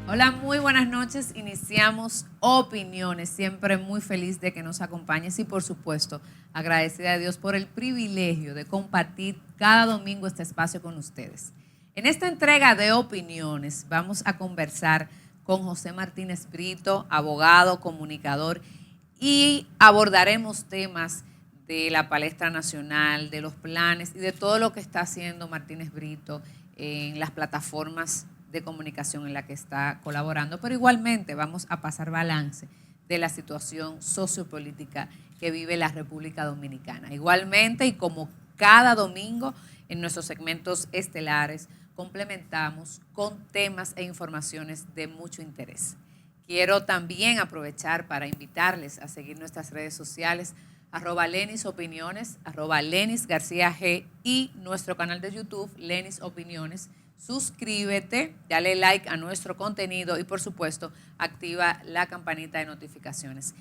Hola, muy buenas noches. Iniciamos Opiniones. Siempre muy feliz de que nos acompañes y, por supuesto, agradecida a Dios por el privilegio de compartir cada domingo este espacio con ustedes. En esta entrega de Opiniones vamos a conversar con José Martínez Brito, abogado, comunicador, y abordaremos temas de la palestra nacional, de los planes y de todo lo que está haciendo Martínez Brito en las plataformas de comunicación en la que está colaborando, pero igualmente vamos a pasar balance de la situación sociopolítica que vive la República Dominicana. Igualmente, y como cada domingo en nuestros segmentos estelares, complementamos con temas e informaciones de mucho interés. Quiero también aprovechar para invitarles a seguir nuestras redes sociales, @Lenis Opiniones, @Lenis García G y nuestro canal de YouTube, Lenis Opiniones. Suscríbete, dale like a nuestro contenido y, por supuesto, activa la campanita de notificaciones.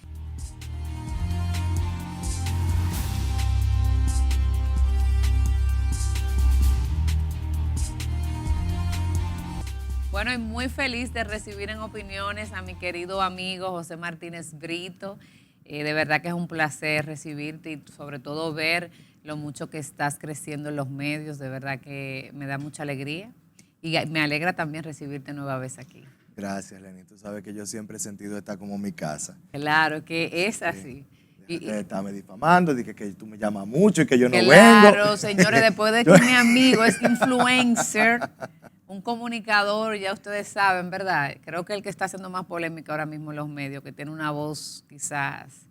Bueno, y muy feliz de recibir en Opiniones a mi querido amigo José Martínez Brito. De verdad que es un placer recibirte y sobre todo ver lo mucho que estás creciendo en los medios. De verdad que me da mucha alegría y me alegra también recibirte nueva vez aquí. Gracias, Lenny. Tú sabes que yo siempre he sentido esta como mi casa. Claro que es Sí. así. Déjate de estarme difamando, de que tú me llamas mucho y que yo no vengo. Claro, señores, después de Yo- que mi amigo es influencer, un comunicador, ya ustedes saben, ¿verdad? Creo que el que está haciendo más polémica ahora mismo en los medios, que tiene una voz quizás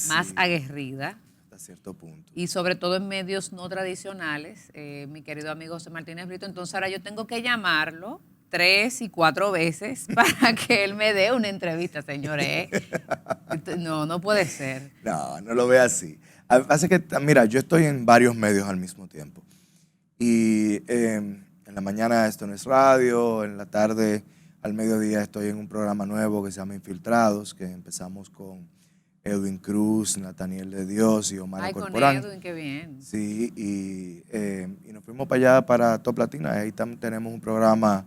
más Sí, aguerrida hasta cierto punto. y sobre todo en medios no tradicionales, mi querido amigo José Martínez Brito. Entonces ahora yo tengo que llamarlo 3 y 4 veces para que él me dé una entrevista, señores. No, no puede ser. No, no lo ve así. Hace que, mira, yo estoy en varios medios al mismo tiempo. Y en la mañana esto no es radio, en la tarde, al mediodía estoy en un programa nuevo que se llama Infiltrados, que empezamos con Edwin Cruz, Nathaniel de Dios y Omar Ay, con Corporán. Edwin, qué bien. Sí, y nos fuimos para allá, para Top Latina. Ahí tenemos un programa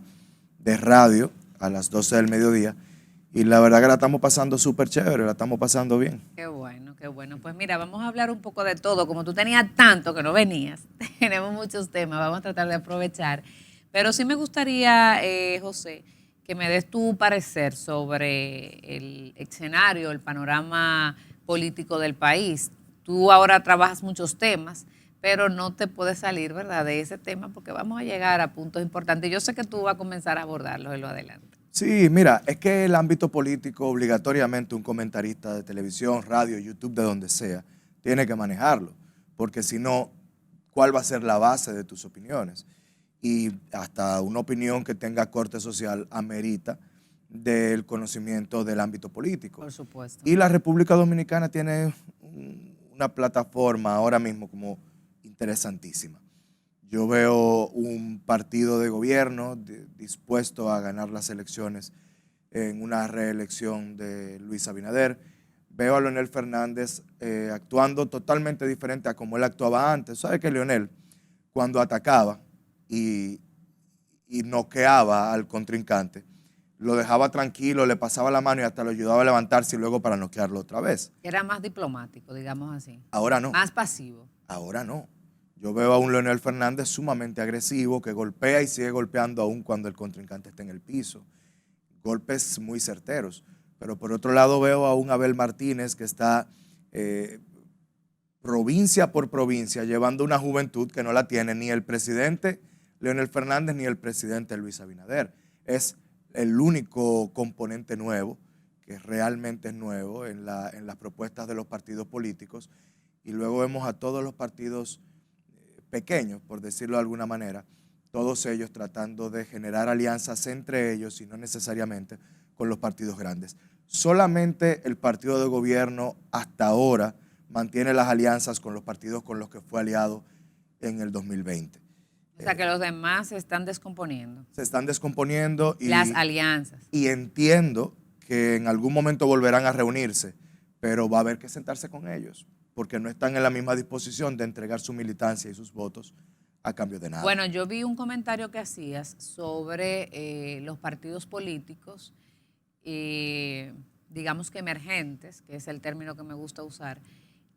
de radio a las 12 del mediodía. Y la verdad que la estamos pasando súper chévere, la estamos pasando bien. Qué bueno, qué bueno. Pues mira, vamos a hablar un poco de todo. Como tú tenías tanto que no venías, tenemos muchos temas, vamos a tratar de aprovechar. Pero sí me gustaría, José, que me des tu parecer sobre el escenario, el panorama político del país. Tú ahora trabajas muchos temas, pero no te puedes salir, ¿verdad?, de ese tema porque vamos a llegar a puntos importantes. Yo sé que tú vas a comenzar a abordarlos en lo adelante. Sí, mira, es que el ámbito político obligatoriamente un comentarista de televisión, radio, YouTube, de donde sea, tiene que manejarlo, porque si no, ¿cuál va a ser la base de tus opiniones? Y hasta una opinión que tenga corte social amerita del conocimiento del ámbito político. Por supuesto. Y la República Dominicana tiene una plataforma ahora mismo como interesantísima. Yo veo un partido de gobierno dispuesto a ganar las elecciones en una reelección de Luis Abinader. Veo a Leonel Fernández actuando totalmente diferente a como él actuaba antes. ¿Sabe que Leonel, cuando atacaba y, y noqueaba al contrincante, lo dejaba tranquilo, le pasaba la mano y hasta lo ayudaba a levantarse y luego para noquearlo otra vez? Era más diplomático, digamos así. Ahora no. Más pasivo. Ahora no. Yo veo a un Leonel Fernández sumamente agresivo, que golpea y sigue golpeando aún cuando el contrincante está en el piso. Golpes muy certeros. Pero por otro lado veo a un Abel Martínez que está provincia por provincia llevando una juventud que no la tiene ni el presidente Leonel Fernández ni el presidente Luis Abinader. Es el único componente nuevo, que realmente es nuevo en las propuestas de los partidos políticos. Y luego vemos a todos los partidos pequeños, por decirlo de alguna manera, todos ellos tratando de generar alianzas entre ellos y no necesariamente con los partidos grandes. Solamente el partido de gobierno hasta ahora mantiene las alianzas con los partidos con los que fue aliado en el 2020. O sea, que los demás se están descomponiendo. Se están descomponiendo Las alianzas. y entiendo que en algún momento volverán a reunirse, pero va a haber que sentarse con ellos, porque no están en la misma disposición de entregar su militancia y sus votos a cambio de nada. Bueno, yo vi un comentario que hacías sobre los partidos políticos, digamos que emergentes, que es el término que me gusta usar,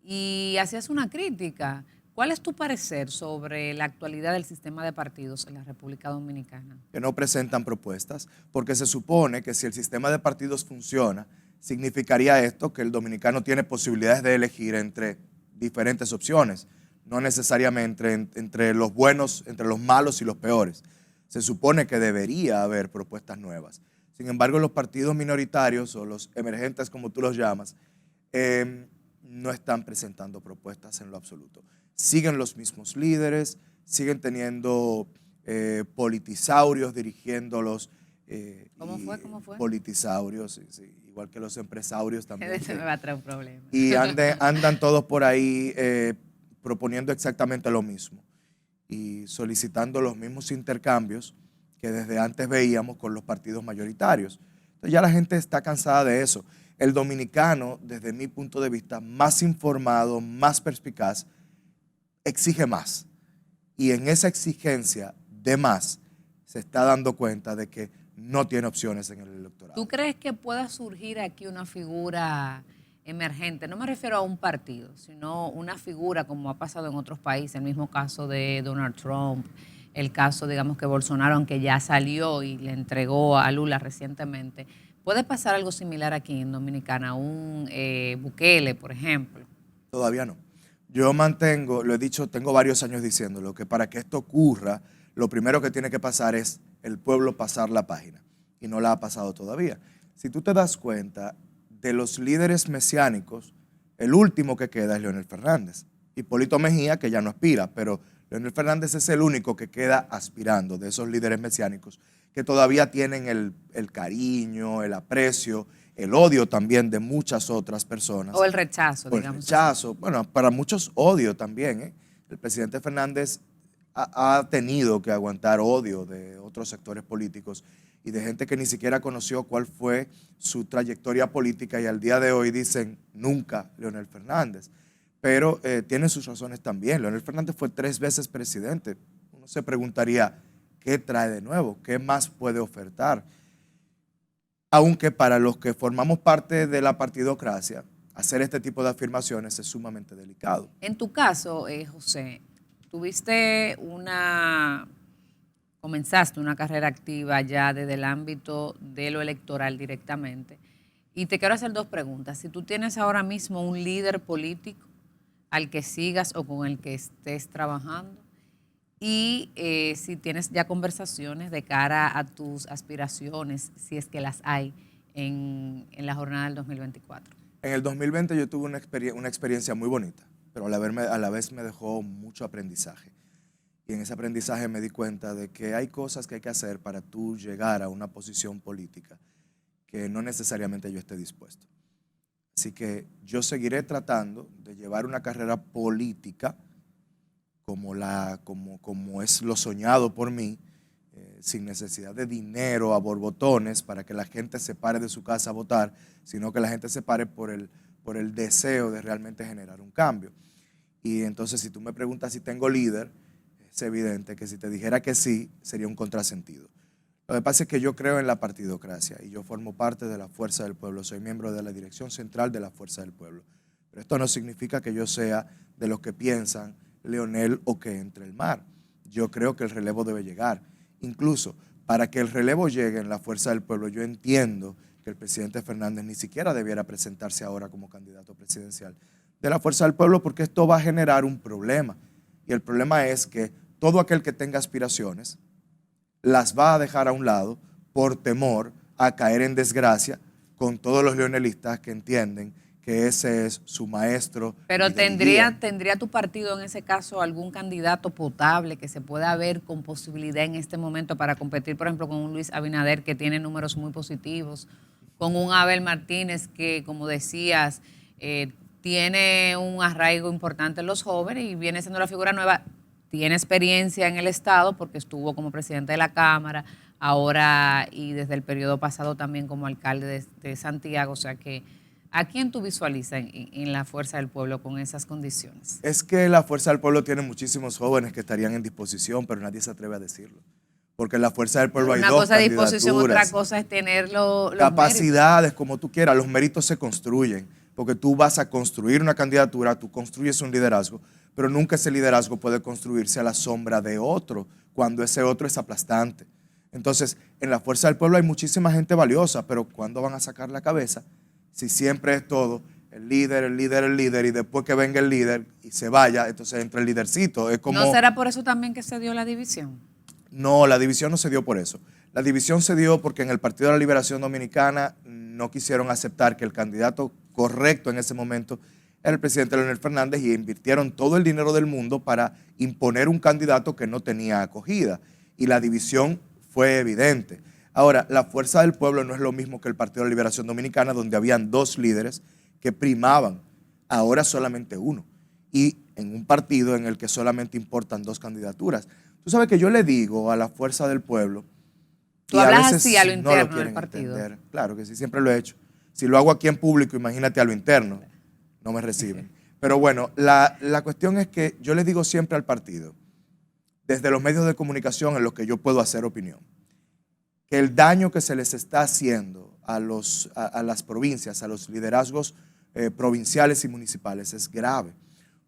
y hacías una crítica. ¿Cuál es tu parecer sobre la actualidad del sistema de partidos en la República Dominicana? Que no presentan propuestas, porque se supone que si el sistema de partidos funciona, significaría esto que el dominicano tiene posibilidades de elegir entre diferentes opciones, no necesariamente entre los buenos, entre los malos y los peores. Se supone que debería haber propuestas nuevas. Sin embargo, los partidos minoritarios o los emergentes, como tú los llamas, no están presentando propuestas en lo absoluto. Siguen los mismos líderes, siguen teniendo politisaurios dirigiéndolos. ¿Cómo fue? Politisaurios, sí, igual que los empresarios también. Ese me va a traer un problema. Y andan todos por ahí proponiendo exactamente lo mismo y solicitando los mismos intercambios que desde antes veíamos con los partidos mayoritarios. Entonces ya la gente está cansada de eso. El dominicano, desde mi punto de vista, más informado, más perspicaz, exige más. Y en esa exigencia de más, se está dando cuenta de que no tiene opciones en el electorado. ¿Tú crees que pueda surgir aquí una figura emergente? No me refiero a un partido, sino una figura como ha pasado en otros países, el mismo caso de Donald Trump, el caso, digamos, que Bolsonaro, aunque ya salió y le entregó a Lula recientemente. ¿Puede pasar algo similar aquí en Dominicana? Un Bukele, por ejemplo. Todavía no. Yo mantengo, lo he dicho, tengo varios años diciéndolo, que para que esto ocurra, lo primero que tiene que pasar es el pueblo pasar la página. Y no la ha pasado todavía. Si tú te das cuenta, de los líderes mesiánicos, el último que queda es Leonel Fernández. Hipólito Mejía, que ya no aspira, pero Leonel Fernández es el único que queda aspirando de esos líderes mesiánicos, que todavía tienen el cariño, el aprecio, el odio también de muchas otras personas. O el rechazo, digamos. El rechazo, así. Bueno, para muchos odio también. El presidente Fernández ha tenido que aguantar odio de otros sectores políticos y de gente que ni siquiera conoció cuál fue su trayectoria política y al día de hoy dicen nunca Leonel Fernández. Pero tiene sus razones también. Leonel Fernández fue 3 veces presidente. Uno se preguntaría, ¿qué trae de nuevo? ¿Qué más puede ofertar? Aunque para los que formamos parte de la partidocracia, hacer este tipo de afirmaciones es sumamente delicado. En tu caso, José, comenzaste una carrera activa ya desde el ámbito de lo electoral directamente. Y te quiero hacer 2 preguntas. Si tú tienes ahora mismo un líder político al que sigas o con el que estés trabajando, y si tienes ya conversaciones de cara a tus aspiraciones, si es que las hay, en la jornada del 2024. En el 2020 yo tuve una experiencia muy bonita, pero a la vez me dejó mucho aprendizaje. Y en ese aprendizaje me di cuenta de que hay cosas que hay que hacer para tú llegar a una posición política que no necesariamente yo esté dispuesto. Así que yo seguiré tratando de llevar una carrera política como es lo soñado por mí, sin necesidad de dinero a borbotones para que la gente se pare de su casa a votar, sino que la gente se pare por el deseo de realmente generar un cambio. Y entonces si tú me preguntas si tengo líder, es evidente que si te dijera que sí, sería un contrasentido. Lo que pasa es que yo creo en la partidocracia y yo formo parte de la Fuerza del Pueblo, soy miembro de la dirección central de la Fuerza del Pueblo. Pero esto no significa que yo sea de los que piensan Leonel o que entre el mar. Yo creo que el relevo debe llegar. Incluso para que el relevo llegue en la Fuerza del Pueblo, yo entiendo que el presidente Fernández ni siquiera debiera presentarse ahora como candidato presidencial de la Fuerza del Pueblo, porque esto va a generar un problema. Y el problema es que todo aquel que tenga aspiraciones las va a dejar a un lado por temor a caer en desgracia con todos los leonelistas que entienden que ese es su maestro. Pero ¿tendría tu partido en ese caso algún candidato potable que se pueda ver con posibilidad en este momento para competir, por ejemplo, con un Luis Abinader que tiene números muy positivos, con un Abel Martínez que, como decías, tiene un arraigo importante en los jóvenes y viene siendo la figura nueva? Tiene experiencia en el Estado porque estuvo como presidente de la Cámara, ahora y desde el periodo pasado también como alcalde de Santiago, o sea que ¿A quién tú visualizas en la Fuerza del Pueblo con esas condiciones? Es que la Fuerza del Pueblo tiene muchísimos jóvenes que estarían en disposición, pero nadie se atreve a decirlo. Porque en la Fuerza del Pueblo hay dos Una cosa de disposición, otra candidaturas. cosa es tener los Capacidades, méritos. como tú quieras, los méritos se construyen, porque tú vas a construir una candidatura, tú construyes un liderazgo, pero nunca ese liderazgo puede construirse a la sombra de otro, cuando ese otro es aplastante. Entonces, en la Fuerza del Pueblo hay muchísima gente valiosa, pero ¿cuándo van a sacar la cabeza? Si siempre es todo el líder, el líder, el líder, y después que venga el líder y se vaya, entonces entra el lidercito. Es como, ¿No será por eso también que se dio la división? no, la división no se dio por eso. La división se dio porque en el Partido de la Liberación Dominicana no quisieron aceptar que el candidato correcto en ese momento era el presidente Leonel Fernández y invirtieron todo el dinero del mundo para imponer un candidato que no tenía acogida. Y la división fue evidente. Ahora, la Fuerza del Pueblo no es lo mismo que el Partido de la Liberación Dominicana, donde habían dos líderes que primaban, ahora solamente uno. Y en un partido en el que solamente importan dos candidaturas. Tú sabes que yo le digo a la Fuerza del Pueblo, Tú y a hablas veces así a lo no interno del quieren partido. entender. Claro que sí, siempre lo he hecho. Si lo hago aquí en público, imagínate a lo interno, no me reciben. Pero bueno, la cuestión es que yo le digo siempre al partido, desde los medios de comunicación en los que yo puedo hacer opinión, que el daño que se les está haciendo a las provincias, a los liderazgos provinciales y municipales es grave.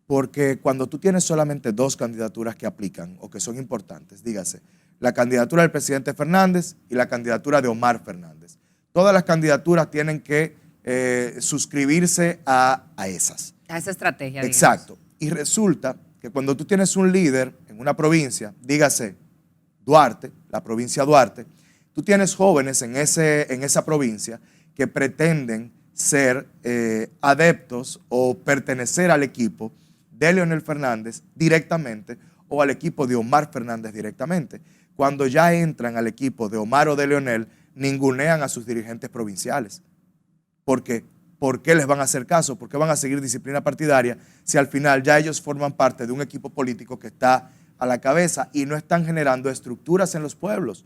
Porque cuando tú tienes solamente dos candidaturas que aplican o que son importantes, dígase, la candidatura del presidente Fernández y la candidatura de Omar Fernández. Todas las candidaturas tienen que suscribirse a esas. A esa estrategia, digamos. Exacto. Y resulta que cuando tú tienes un líder en una provincia, dígase Duarte, la provincia Duarte, tú tienes jóvenes en esa provincia que pretenden ser adeptos o pertenecer al equipo de Leonel Fernández directamente o al equipo de Omar Fernández directamente. Cuando ya entran al equipo de Omar o de Leonel, ningunean a sus dirigentes provinciales. Porque, ¿por qué les van a hacer caso? ¿Por qué van a seguir disciplina partidaria si al final ya ellos forman parte de un equipo político que está a la cabeza y no están generando estructuras en los pueblos?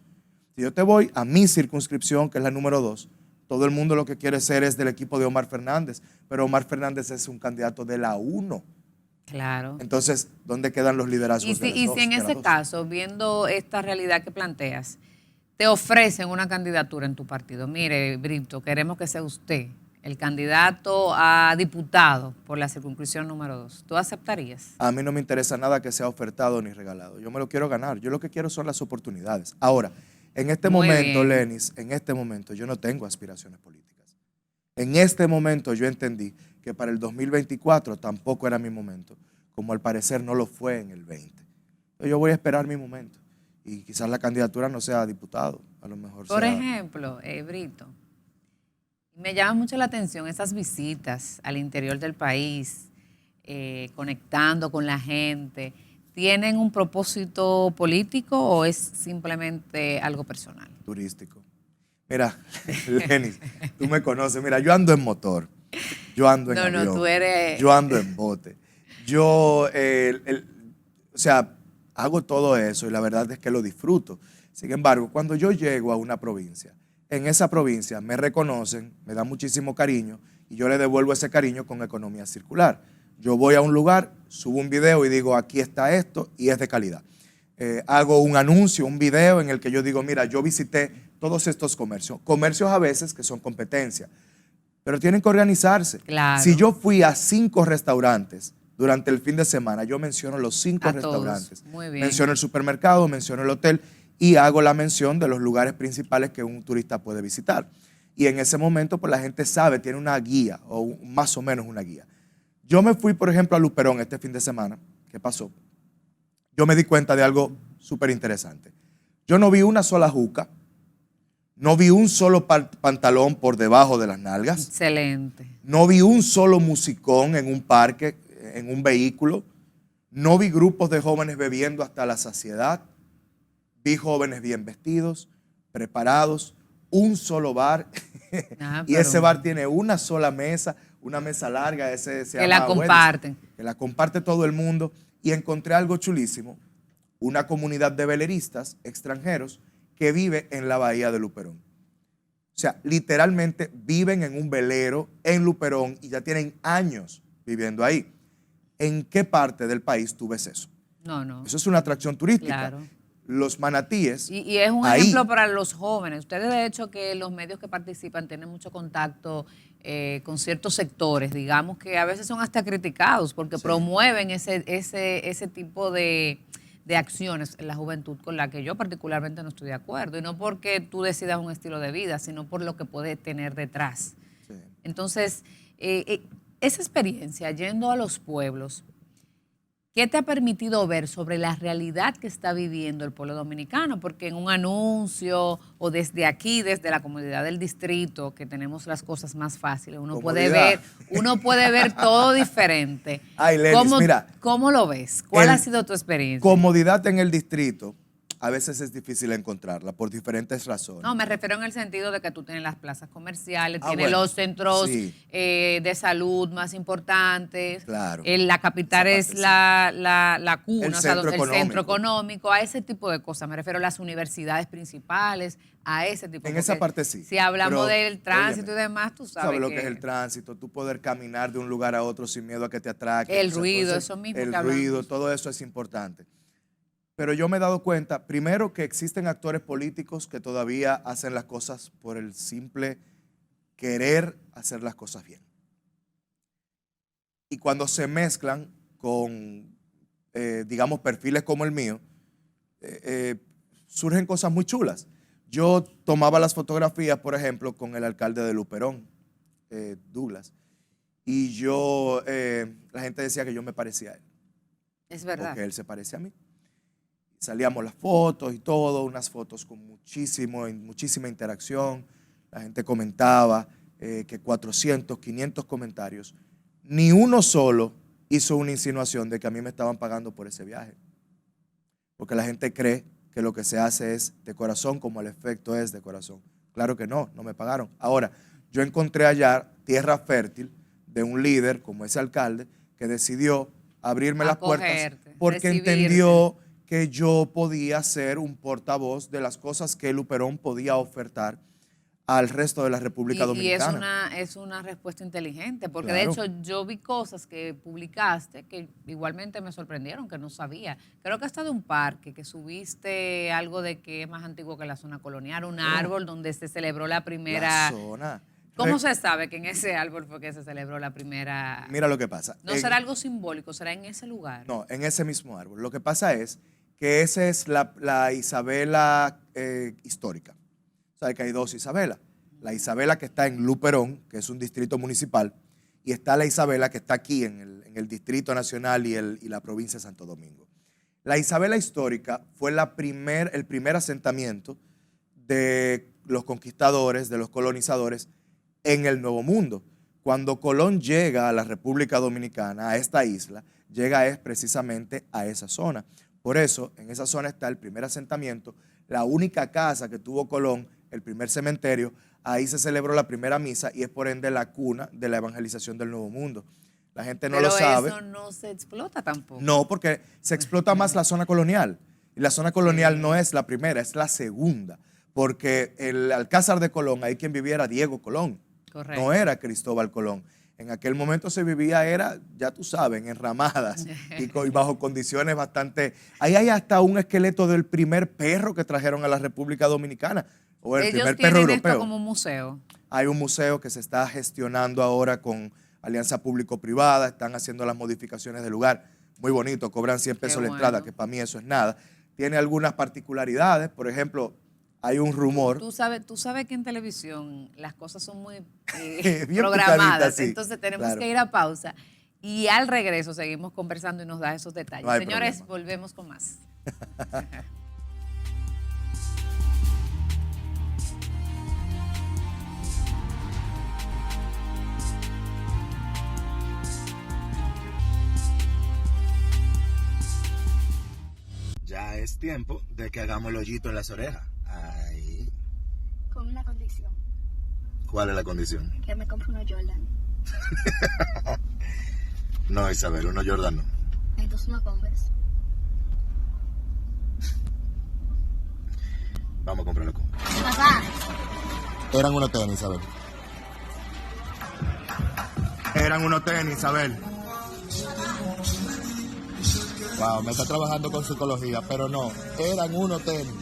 Si yo te voy a mi circunscripción, que es la número 2, todo el mundo lo que quiere ser es del equipo de Omar Fernández, pero Omar Fernández es un candidato de la 1. Claro. Entonces, ¿dónde quedan los liderazgos de las dos? Y si en ese caso, viendo esta realidad que planteas, te ofrecen una candidatura en tu partido, mire, Brito, queremos que sea usted el candidato a diputado por la circunscripción número 2, ¿tú aceptarías? A mí no me interesa nada que sea ofertado ni regalado. Yo me lo quiero ganar. Yo lo que quiero son las oportunidades. Ahora, en este Muy momento, bien. Lenis, en este momento yo no tengo aspiraciones políticas. En este momento yo entendí que para el 2024 tampoco era mi momento, como al parecer no lo fue en el 20. Entonces yo voy a esperar mi momento y quizás la candidatura no sea a diputado, a lo mejor Por sea... ejemplo, Brito, me llama mucho la atención esas visitas al interior del país, conectando con la gente. ¿Tienen un propósito político o es simplemente algo personal? Turístico. Mira, Lenis, tú me conoces. Mira, yo ando en motor, yo ando en avión, No, tú eres... yo ando en bote. Yo, o sea, hago todo eso y la verdad es que lo disfruto. Sin embargo, cuando yo llego a una provincia, en esa provincia me reconocen, me dan muchísimo cariño y yo le devuelvo ese cariño con economía circular. Yo voy a un lugar, subo un video y digo, aquí está esto y es de calidad. Hago un anuncio, un video en el que yo digo, mira, yo visité todos estos comercios a veces que son competencia, pero tienen que organizarse. Claro. Si yo fui a 5 restaurantes durante el fin de semana, yo menciono los 5 A restaurantes. todos. Muy bien. Menciono el supermercado, menciono el hotel y hago la mención de los lugares principales que un turista puede visitar. Y en ese momento, pues la gente sabe, tiene una guía o más o menos una guía. Yo me fui, por ejemplo, a Luperón este fin de semana. ¿Qué pasó? Yo me di cuenta de algo súper interesante. Yo no vi una sola juca, no vi un solo pantalón por debajo de las nalgas. Excelente. No vi un solo musicón en un parque, en un vehículo. No vi grupos de jóvenes bebiendo hasta la saciedad. Vi jóvenes bien vestidos, preparados, un solo bar. Y ese bar tiene una sola mesa, una mesa larga. Ese se que llama la comparten. Wendy's, que la comparte todo el mundo. Y encontré algo chulísimo, una comunidad de veleristas extranjeros que vive en la bahía de Luperón. O sea, literalmente viven en un velero en Luperón y ya tienen años viviendo ahí. ¿En qué parte del país tú ves eso? No. Eso es una atracción turística. Claro. Los manatíes. Y es un ahí, ejemplo para los jóvenes. Ustedes, de hecho, que los medios que participan tienen mucho contacto con ciertos sectores, digamos, que a veces son hasta criticados porque sí, promueven ese tipo de acciones en la juventud con la que yo particularmente no estoy de acuerdo. Y no porque tú decidas un estilo de vida, sino por lo que puede tener detrás. sí. Entonces, esa experiencia yendo a los pueblos, ¿qué te ha permitido ver sobre la realidad que está viviendo el pueblo dominicano? Porque en un anuncio o desde aquí, desde la comunidad del distrito, que tenemos las cosas más fáciles, uno puede ver todo diferente. Ay, Lenis, mira, ¿Cómo lo ves? ¿Cuál ha sido tu experiencia? Comodidad en el distrito, a veces es difícil encontrarla por diferentes razones. No, me refiero en el sentido de que tú tienes las plazas comerciales, tienes bueno, los centros sí, de salud más importantes. claro. La capital es sí, la cuna, el o sea, centro el económico. centro económico, a ese tipo de cosas. Me refiero a las universidades principales, a ese tipo de cosas. En esa parte sí. Si hablamos Pero, del tránsito óyeme, y demás, tú sabes lo que es el tránsito, tú poder caminar de un lugar a otro sin miedo a que te atraquen. el O sea, ruido, entonces, eso mismo el que hablamos. ruido, todo eso es importante. Pero yo me he dado cuenta, primero, que existen actores políticos que todavía hacen las cosas por el simple querer hacer las cosas bien. Y cuando se mezclan con, digamos, perfiles como el mío, surgen cosas muy chulas. Yo tomaba las fotografías, por ejemplo, con el alcalde de Luperón, Douglas, y la gente decía que yo me parecía a él. Es verdad. Porque él se parece a mí. Salíamos las fotos y todo, unas fotos con muchísima interacción. La gente comentaba que 400, 500 comentarios. Ni uno solo hizo una insinuación de que a mí me estaban pagando por ese viaje. Porque la gente cree que lo que se hace es de corazón, como el efecto es de corazón. Claro que no me pagaron. Ahora, yo encontré allá tierra fértil de un líder como ese alcalde que decidió abrirme las puertas porque entendió que yo podía ser un portavoz de las cosas que Luperón podía ofertar al resto de la República Dominicana. Y es una respuesta inteligente, porque Claro. de hecho yo vi cosas que publicaste que igualmente me sorprendieron, que no sabía. Creo que hasta de un parque, que subiste algo de que es más antiguo que la zona colonial, un árbol donde se celebró la primera... La zona. ¿Cómo se sabe que en ese árbol fue que se celebró la primera...? Mira lo que pasa. ¿No será algo simbólico? ¿Será en ese lugar? No, en ese mismo árbol. Lo que pasa es que esa es la Isabela histórica. O sea, que hay dos Isabela. La Isabela que está en Luperón, que es un distrito municipal, y está la Isabela que está aquí en el Distrito Nacional y la provincia de Santo Domingo. La Isabela histórica fue el primer asentamiento de los conquistadores, de los colonizadores en el Nuevo Mundo. Cuando Colón llega a la República Dominicana, a esta isla, llega precisamente a esa zona. Por eso, en esa zona está el primer asentamiento, la única casa que tuvo Colón, el primer cementerio, ahí se celebró la primera misa y es por ende la cuna de la evangelización del Nuevo Mundo. La gente no lo sabe. Pero eso no se explota tampoco. No, porque se explota más la zona colonial. Y la zona colonial no es la primera, es la segunda. Porque el Alcázar de Colón, ahí quien vivía era Diego Colón. Correcto. No era Cristóbal Colón. En aquel momento se vivía, ya tú sabes, en enramadas y bajo condiciones bastante... Ahí hay hasta un esqueleto del primer perro que trajeron a la República Dominicana, o el primer perro europeo. Ellos tienen esto como un museo. Hay un museo que se está gestionando ahora con alianza público-privada, están haciendo las modificaciones del lugar. Muy bonito, cobran 100 pesos la entrada, que para mí eso es nada. Tiene algunas particularidades, por ejemplo... Hay un rumor. Tú sabes que en televisión las cosas son muy bien programadas, sí, entonces tenemos que ir a pausa y al regreso seguimos conversando y nos da esos detalles. No hay Señores, problema. volvemos con más. Ya es tiempo de que hagamos el hoyito en las orejas. Ahí. Con una condición, ¿Cuál es la condición? que me compre unos Jordan. No, Isabel, uno Jordan no. Entonces una Converse. Vamos a comprarlo con. Papá, Eran unos tenis, Isabel. Eran unos tenis, Isabel. Wow, me está trabajando con psicología, pero no, eran unos tenis.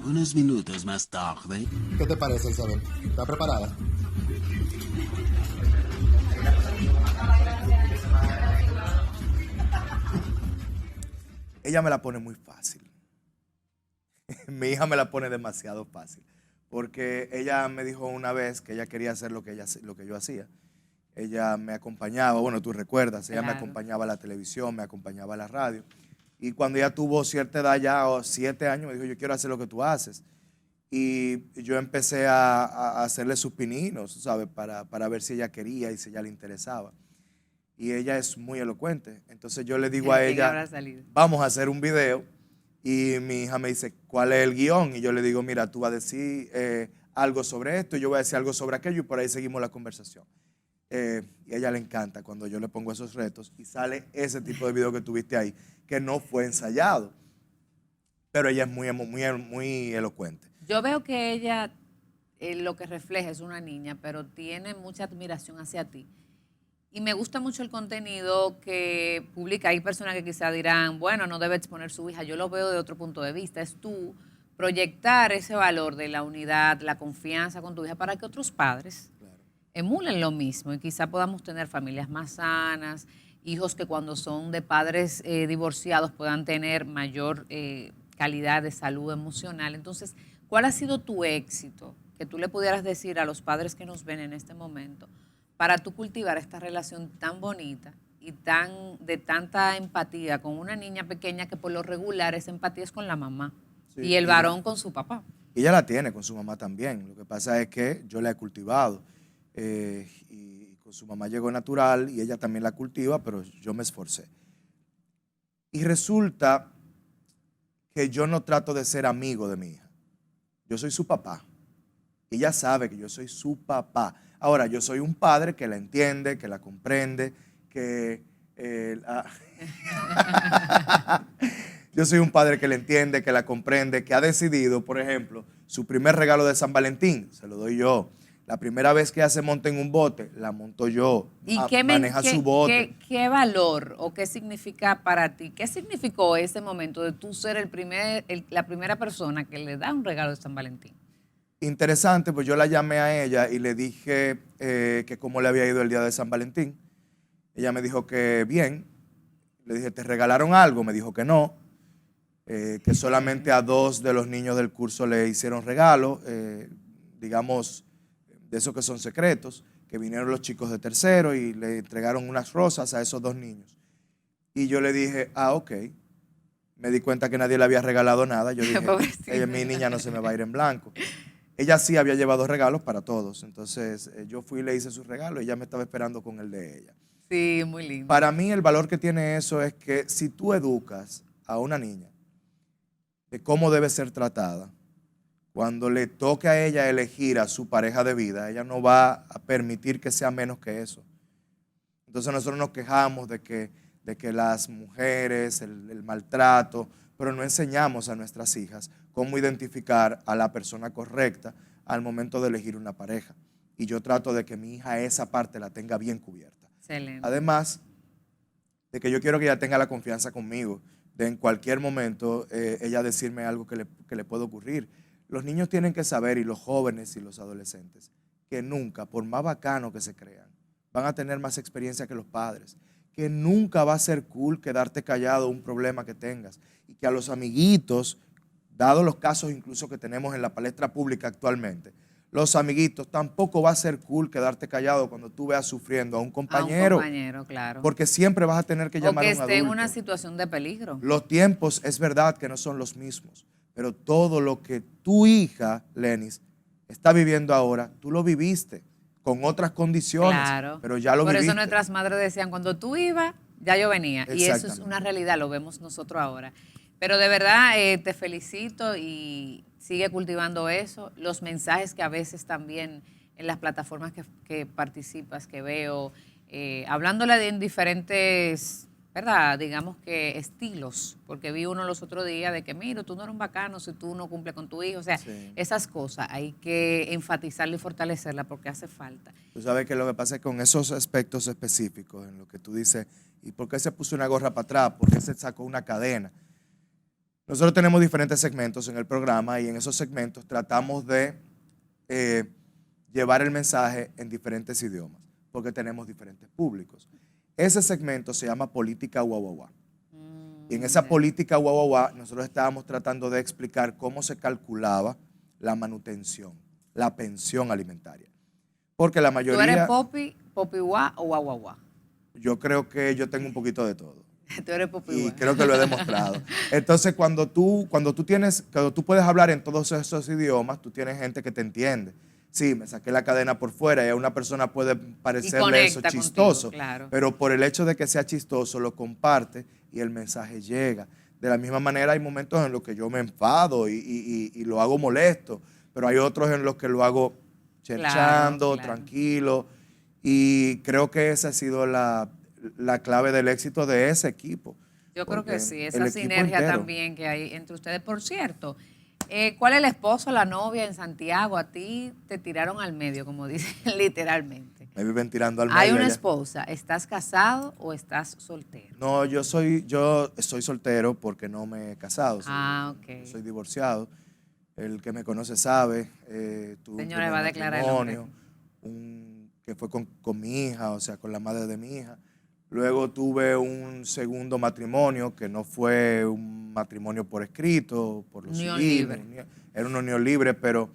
Unos minutos más tarde. ¿Qué te parece, Isabel? ¿Está preparada? Ella me la pone muy fácil. Mi hija me la pone demasiado fácil. Porque ella me dijo una vez que ella quería hacer lo que yo hacía. Ella me acompañaba, bueno, tú recuerdas, ella me acompañaba a la televisión, me acompañaba a la radio. Y cuando ella tuvo cierta edad ya, o 7 años, me dijo, yo quiero hacer lo que tú haces. Y yo empecé a hacerle sus pininos, ¿sabes? Para ver si ella quería y si ella le interesaba. Y ella es muy elocuente. Entonces yo le digo a ella, vamos a hacer un video. Y mi hija me dice, ¿cuál es el guión? Y yo le digo, mira, tú vas a decir algo sobre esto, y yo voy a decir algo sobre aquello, y por ahí seguimos la conversación. Y a ella le encanta cuando yo le pongo esos retos y sale ese tipo de video que tuviste ahí, que no fue ensayado. Pero ella es muy elocuente. Yo veo que ella lo que refleja es una niña, pero tiene mucha admiración hacia ti. Y me gusta mucho el contenido que publica. Hay personas que quizá dirán, bueno, no debe exponer su hija. Yo lo veo de otro punto de vista. Es tú proyectar ese valor de la unidad, la confianza con tu hija para que otros padres emulen lo mismo y quizá podamos tener familias más sanas, hijos que cuando son de padres divorciados puedan tener mayor calidad de salud emocional. Entonces, ¿cuál ha sido tu éxito que tú le pudieras decir a los padres que nos ven en este momento para tú cultivar esta relación tan bonita y de tanta empatía con una niña pequeña que por lo regular esa empatía es con la mamá y el varón con su papá? Y ella la tiene con su mamá también. Lo que pasa es que yo la he cultivado. Y con su mamá llegó natural y ella también la cultiva, pero yo me esforcé. Y resulta que yo no trato de ser amigo de mi hija. Yo soy su papá. Ella sabe que yo soy su papá. Ahora, yo soy un padre que la entiende, que la comprende, que... Yo soy un padre que la entiende, que la comprende, que ha decidido, por ejemplo, su primer regalo de San Valentín, se lo doy yo. La primera vez que ella se monta en un bote, la monto yo. ¿Y maneja su bote. ¿Qué valor o qué significa para ti? ¿Qué significó ese momento de tú ser la primera persona que le da un regalo de San Valentín? Interesante, pues yo la llamé a ella y le dije que cómo le había ido el día de San Valentín. Ella me dijo que bien. Le dije, ¿te regalaron algo? Me dijo que no. Que solamente a 2 de los niños del curso le hicieron regalo, digamos, de esos que son secretos, que vinieron los chicos de tercero y le entregaron unas rosas a esos 2 niños. Y yo le dije, ok. Me di cuenta que nadie le había regalado nada. Yo dije, mi niña no se me va a ir en blanco. Ella sí había llevado regalos para todos. Entonces yo fui y le hice su regalo y ella me estaba esperando con el de ella. Sí, muy lindo. Para mí el valor que tiene eso es que si tú educas a una niña de cómo debe ser tratada, cuando le toque a ella elegir a su pareja de vida, ella no va a permitir que sea menos que eso. Entonces nosotros nos quejamos de que las mujeres, el maltrato, pero no enseñamos a nuestras hijas cómo identificar a la persona correcta al momento de elegir una pareja. Y yo trato de que mi hija esa parte la tenga bien cubierta. Excelente. Además de que yo quiero que ella tenga la confianza conmigo, de en cualquier momento ella decirme algo que le pueda ocurrir. Los niños tienen que saber, y los jóvenes y los adolescentes, que nunca, por más bacano que se crean, van a tener más experiencia que los padres, que nunca va a ser cool quedarte callado un problema que tengas, y que a los amiguitos, dados los casos incluso que tenemos en la palestra pública actualmente, los amiguitos, tampoco va a ser cool quedarte callado cuando tú veas sufriendo a un compañero. A un compañero, claro. Porque siempre vas a tener que llamar a un adulto. O que esté en una situación de peligro. Los tiempos, es verdad que no son los mismos, pero todo lo que tu hija, Lenis, está viviendo ahora, tú lo viviste con otras condiciones, claro, pero ya lo viviste. Por eso nuestras madres decían, cuando tú ibas, ya yo venía. Y eso es una realidad, lo vemos nosotros ahora. Pero de verdad te felicito y sigue cultivando eso. Los mensajes que a veces también en las plataformas que participas, que veo, hablándole en diferentes, ¿verdad? Digamos que estilos, porque vi uno los otros días de que, mira, tú no eres un bacano si tú no cumples con tu hijo. O sea, Sí. esas cosas hay que enfatizarla y fortalecerla porque hace falta. Tú sabes que lo que pasa es que con esos aspectos específicos, en lo que tú dices, ¿y por qué se puso una gorra para atrás? ¿Por qué se sacó una cadena? Nosotros tenemos diferentes segmentos en el programa y en esos segmentos tratamos de llevar el mensaje en diferentes idiomas, porque tenemos diferentes públicos. Ese segmento se llama Política Guaguaguá. Y en esa política Guaguaguá nosotros estábamos tratando de explicar cómo se calculaba la manutención, la pensión alimentaria. Porque la mayoría... ¿Tú eres popi, popiwá o guaguaguá? Yo creo que yo tengo un poquito de todo. Tú eres Y popiwá. creo que lo he demostrado. Entonces, cuando tú puedes hablar en todos esos idiomas, tú tienes gente que te entiende. Sí, me saqué la cadena por fuera y a una persona puede parecerle eso conecta chistoso, contigo, claro. pero por el hecho de que sea chistoso, lo comparte y el mensaje llega. De la misma manera, hay momentos en los que yo me enfado y lo hago molesto, pero hay otros en los que lo hago cherchando, Claro. tranquilo, y creo que esa ha sido la clave del éxito de ese equipo. Yo creo Porque que sí, el esa equipo sinergia entero. también que hay entre ustedes. Por cierto, ¿cuál es el esposo, la novia en Santiago? A ti te tiraron al medio, como dicen literalmente. Me viven tirando al medio. Hay una allá. esposa, ¿estás casado o estás soltero? No, yo soy soltero porque no me he casado. Ok. Soy divorciado. El que me conoce sabe. Tuve Señora, un va a primer declarar el hombre. matrimonio, que fue con mi hija, o sea, con la madre de mi hija. Luego tuve un segundo matrimonio que no fue un matrimonio por escrito, por los Unión civiles, libre. era una unión libre, pero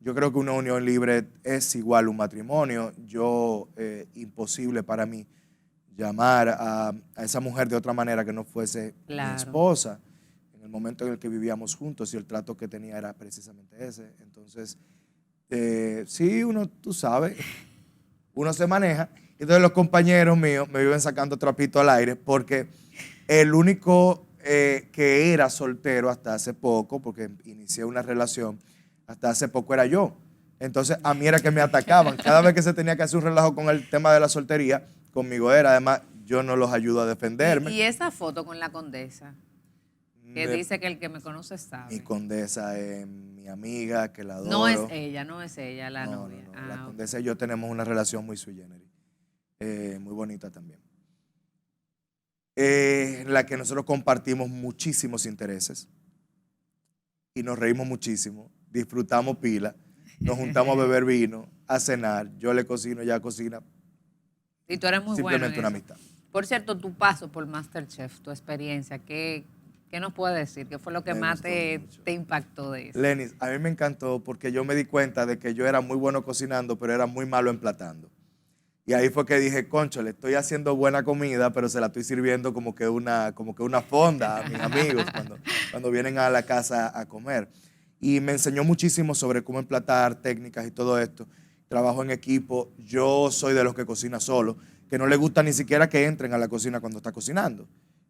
yo creo que una unión libre es igual a un matrimonio. Imposible para mí llamar a esa mujer de otra manera que no fuese Claro. mi esposa en el momento en el que vivíamos juntos y el trato que tenía era precisamente ese. Entonces, sí, tú sabes, uno se maneja. Entonces los compañeros míos me viven sacando trapito al aire porque el único que era soltero hasta hace poco, porque inicié una relación, hasta hace poco era yo. Entonces a mí era que me atacaban. Cada vez que se tenía que hacer un relajo con el tema de la soltería, conmigo era. Además, yo no los ayudo a defenderme. ¿Y esa foto con la condesa? Que dice que el que me conoce sabe. Mi condesa es mi amiga, que la adoro. No es ella, la No, novia. no, no. La ok. condesa y yo tenemos una relación muy sui generis. Muy bonita también. En la que nosotros compartimos muchísimos intereses y nos reímos muchísimo, disfrutamos pila, nos juntamos a beber vino, a cenar, yo le cocino, ella cocina, Y tú eres muy bueno en simplemente una eso. amistad. Por cierto, tu paso por MasterChef, tu experiencia, ¿qué nos puedes decir? ¿Qué fue lo que Me más gustó mucho. te impactó de eso? Lenis, a mí me encantó porque yo me di cuenta de que yo era muy bueno cocinando, pero era muy malo emplatando. Y ahí fue que dije, concho, le estoy haciendo buena comida, pero se la estoy sirviendo como que una fonda a mis amigos cuando vienen a la casa a comer. Y me enseñó muchísimo sobre cómo emplatar, técnicas y todo esto. Trabajo en equipo. Yo soy de los que cocina solo, que no le gusta ni siquiera que entren a la cocina cuando está cocinando.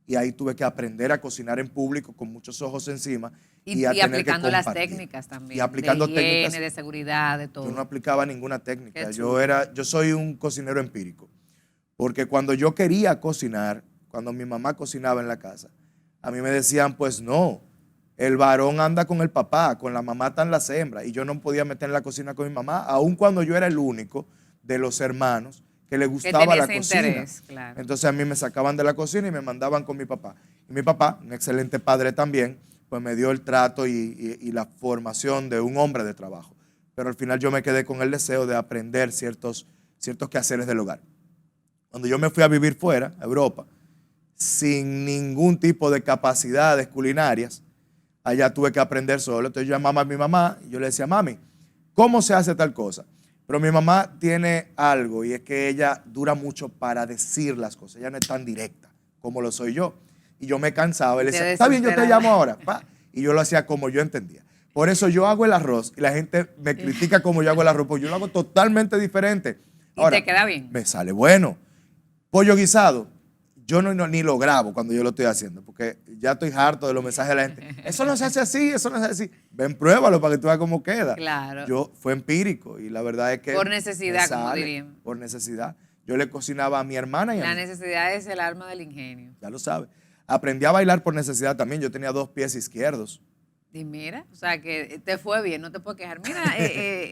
Y ahí tuve que aprender a cocinar en público con muchos ojos encima Y a tener que aplicando las compartir. técnicas también. Y aplicando de higiene, técnicas. de seguridad, de todo. Yo no aplicaba ninguna técnica. Qué chulo. Yo soy un cocinero empírico. Porque cuando yo quería cocinar, cuando mi mamá cocinaba en la casa, a mí me decían, pues no, el varón anda con el papá, con la mamá están las hembras. Y yo no podía meter en la cocina con mi mamá, aun cuando yo era el único de los hermanos que le gustaba tenía la ese cocina. interés, claro. Entonces a mí me sacaban de la cocina y me mandaban con mi papá. Y mi papá, un excelente padre también, pues me dio el trato y la formación de un hombre de trabajo. Pero al final yo me quedé con el deseo de aprender ciertos quehaceres del hogar. Cuando yo me fui a vivir fuera, a Europa, sin ningún tipo de capacidades culinarias, allá tuve que aprender solo. Entonces yo llamaba a mi mamá y yo le decía, mami, ¿cómo se hace tal cosa? Pero mi mamá tiene algo y es que ella dura mucho para decir las cosas. Ella no es tan directa como lo soy yo. Y yo me cansaba y le decía, está bien, yo te llamo ahora. Pa. Y yo lo hacía como yo entendía. Por eso yo hago el arroz y la gente me critica como yo hago el arroz, porque yo lo hago totalmente diferente. Ahora, ¿Y te queda bien? Me sale bueno. Pollo guisado, yo ni lo grabo cuando yo lo estoy haciendo, porque ya estoy harto de los mensajes de la gente. Eso no se hace así, eso no se hace así. Ven, pruébalo para que tú veas cómo queda. Claro. Yo fue empírico y la verdad es que... Por necesidad, me como dirían. Por necesidad. Yo le cocinaba a mi hermana y a La mí. necesidad es el arma del ingenio. Ya lo sabe. Aprendí a bailar por necesidad también. Yo tenía 2 pies izquierdos. Y mira, o sea que te fue bien, no te puedo quejar. Mira,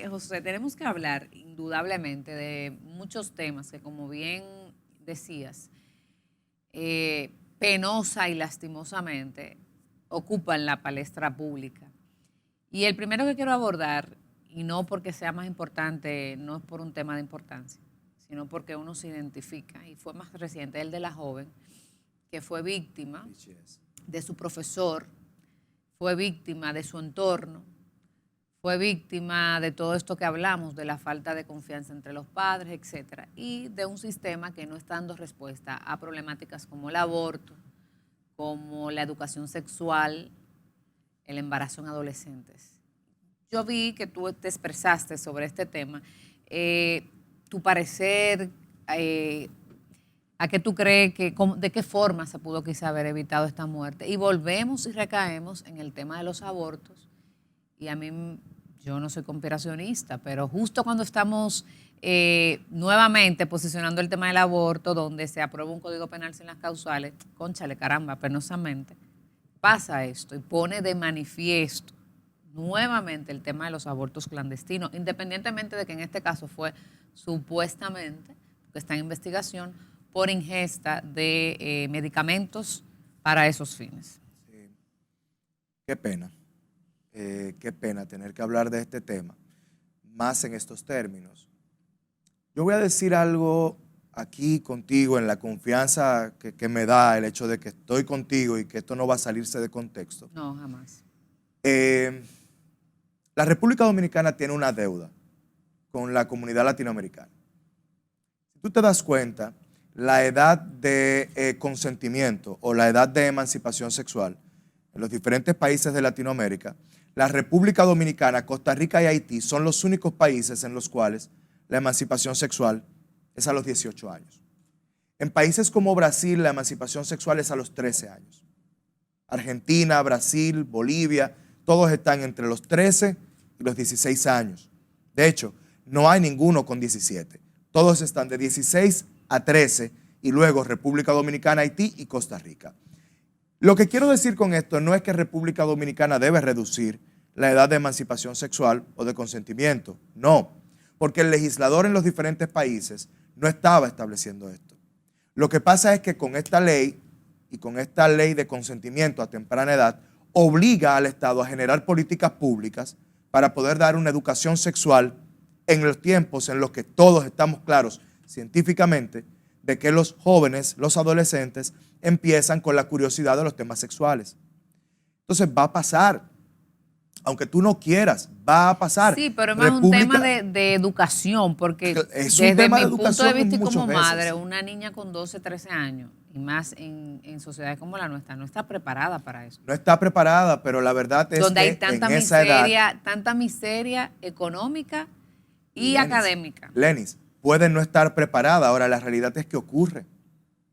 José, tenemos que hablar indudablemente de muchos temas que, como bien decías, penosa y lastimosamente ocupan la palestra pública. Y el primero que quiero abordar, y no porque sea más importante, no es por un tema de importancia, sino porque uno se identifica, y fue más reciente, el de la joven, que fue víctima de su profesor, fue víctima de su entorno, fue víctima de todo esto que hablamos, de la falta de confianza entre los padres, etcétera, y de un sistema que no está dando respuesta a problemáticas como el aborto, como la educación sexual, el embarazo en adolescentes. Yo vi que tú te expresaste sobre este tema. Tu parecer, ¿a qué tú crees de qué forma se pudo quizá haber evitado esta muerte? Y volvemos y recaemos en el tema de los abortos. Y a mí, yo no soy conspiracionista, pero justo cuando estamos nuevamente posicionando el tema del aborto, donde se aprueba un código penal sin las causales, cónchale, caramba, penosamente, pasa esto y pone de manifiesto nuevamente el tema de los abortos clandestinos, independientemente de que en este caso fue supuestamente, que está en investigación, por ingesta de medicamentos para esos fines. Sí. Qué pena tener que hablar de este tema, más en estos términos. Yo voy a decir algo aquí contigo en la confianza que me da el hecho de que estoy contigo y que esto no va a salirse de contexto. No, jamás. La República Dominicana tiene una deuda con la comunidad latinoamericana. Si tú te das cuenta, la edad de consentimiento o la edad de emancipación sexual en los diferentes países de Latinoamérica, la República Dominicana, Costa Rica y Haití son los únicos países en los cuales la emancipación sexual es a los 18 años. En países como Brasil, la emancipación sexual es a los 13 años. Argentina, Brasil, Bolivia, todos están entre los 13 y los 16 años. De hecho, no hay ninguno con 17. Todos están de 16 a 13 y luego República Dominicana, Haití y Costa Rica. Lo que quiero decir con esto no es que República Dominicana debe reducir la edad de emancipación sexual o de consentimiento. No, porque el legislador en los diferentes países no estaba estableciendo esto. Lo que pasa es que con esta ley y con esta ley de consentimiento a temprana edad obliga al Estado a generar políticas públicas para poder dar una educación sexual en los tiempos en los que todos estamos claros científicamente de que los jóvenes, los adolescentes, empiezan con la curiosidad de los temas sexuales. Entonces va a pasar, aunque tú no quieras, va a pasar. Sí, pero es más un tema de educación, porque desde mi punto de vista y como madre, una niña con 12, 13 años, y más en sociedades como la nuestra, no está preparada para eso. No está preparada, pero la verdad es donde que hay tanta en esa miseria, edad, tanta miseria económica y académica. Lenis, puede no estar preparada. Ahora, la realidad es que ocurre.